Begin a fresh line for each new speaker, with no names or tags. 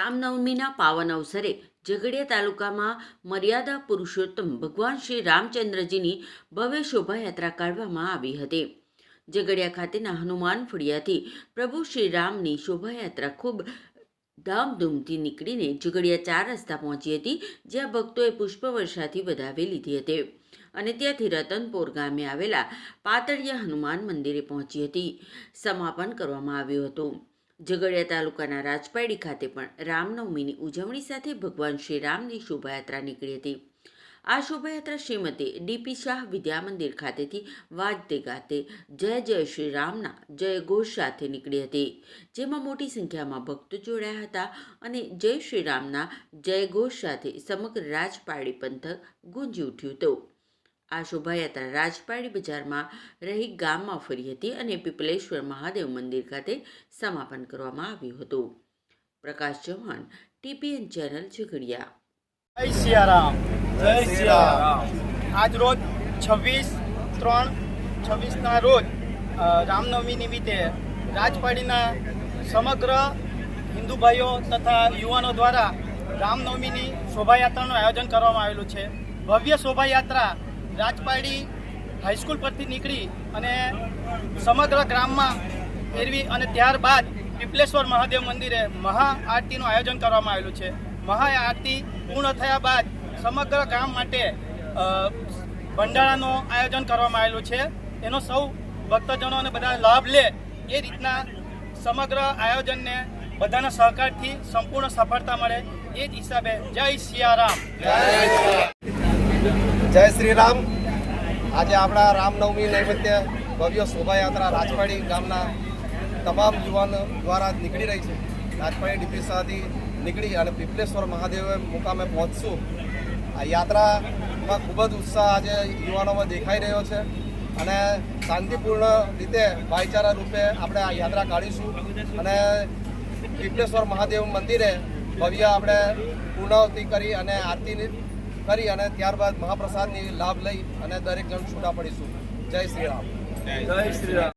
રામનવમીના પાવન અવસરે ઝઘડિયા તાલુકામાં મર્યાદા પુરુષોત્તમ ભગવાન શ્રી રામચંદ્રજીની ભવ્ય શોભાયાત્રા કાઢવામાં આવી હતી। ઝઘડિયા ખાતેના હનુમાન ફળિયાથી પ્રભુ શ્રી રામની શોભાયાત્રા ખૂબ ધામધૂમથી નીકળીને ઝઘડિયા 4 રસ્તા પહોંચી હતી, જ્યાં ભક્તોએ પુષ્પવર્ષાથી વધાવી લીધી હતી અને ત્યાંથી રતનપોર ગામે આવેલા પાતળિયા હનુમાન મંદિરે પહોંચી હતી। સમાપન કરવામાં આવ્યું હતું। ઝઘડિયા તાલુકાના રાજપાડી ખાતે પણ રામનવમીની ઉજવણી સાથે ભગવાન શ્રી રામની શોભાયાત્રા નીકળી હતી। આ શોભાયાત્રા શ્રીમતી ડીપી શાહ વિદ્યા મંદિર ખાતેથી વાજતે ગાતે જય જય શ્રી રામના જય ઘોષ સાથે નીકળી હતી, જેમાં મોટી સંખ્યામાં ભક્તો જોડાયા હતા અને જય શ્રી રામના જય ઘોષ સાથે સમગ્ર રાજપાડી પંથક ગુંજી ઉઠ્યું હતું। આ શોભાયાત્રા રાજપાડી બજારમાં રહી ગામમાં ફરી હતી અને પીપલેશ્વર મહાદેવ મંદિર ખાતે સમાપન કરવામાં આવ્યું હતું। પ્રકાશ ચૌહાણ, ટીપીએન ચેનલ, ઝઘડિયા।
જય સિયારામ, જય સિયારામ। આજ રોજ 26/3/26ના રોજ રામનવમી નિમિત્તે રાજપાડીના સમગ્ર હિન્દુ ભાઈઓ તથા યુવાનો દ્વારા રામનવમીની શોભાયાત્રાનું આયોજન કરવામાં આવેલું છે। ભવ્ય શોભાયાત્રા રાજપાડી હાઈસ્કૂલ પરથી નીકળી અને સમગ્ર ગ્રામમાં ફેરવી અને ત્યારબાદ પીપલેશ્વર મહાદેવ મંદિરે મહાઆરતીનું આયોજન કરવામાં આવેલું છે। મહાઆરતી પૂર્ણ થયા બાદ સમગ્ર ગામ માટે ભંડારાનું આયોજન કરવામાં આવેલું છે। એનો સૌ ભક્તજનો અને બધા લાભ લે એ રીતના સમગ્ર આયોજનને બધાના સહકારથી સંપૂર્ણ સફળતા મળે એ જ હિસાબે જય સિયારામ।
જય શ્રી રામ। આજે આપણા રામનવમી નિમિત્તે ભવ્ય શોભાયાત્રા રાજપાડી ગામના તમામ યુવાનો દ્વારા નીકળી રહી છે। રાજપાડી ડીપી શાહથી નીકળી અને પીપલેશ્વર મહાદેવ મુકામે પહોંચશું। આ યાત્રામાં ખૂબ જ ઉત્સાહ આજે યુવાનોમાં દેખાઈ રહ્યો છે અને શાંતિપૂર્ણ રીતે ભાઈચારા રૂપે આપણે આ યાત્રા કાઢીશું અને પીપલેશ્વર મહાદેવ મંદિરે ભવ્ય આપણે પૂર્ણાહુતિ કરી અને આરતી કરી અને ત્યારબાદ મહાપ્રસાદની લાભ લઈ અને દરેક જણ છૂટા પડીશું। જય શ્રી રામ, જય શ્રી રામ।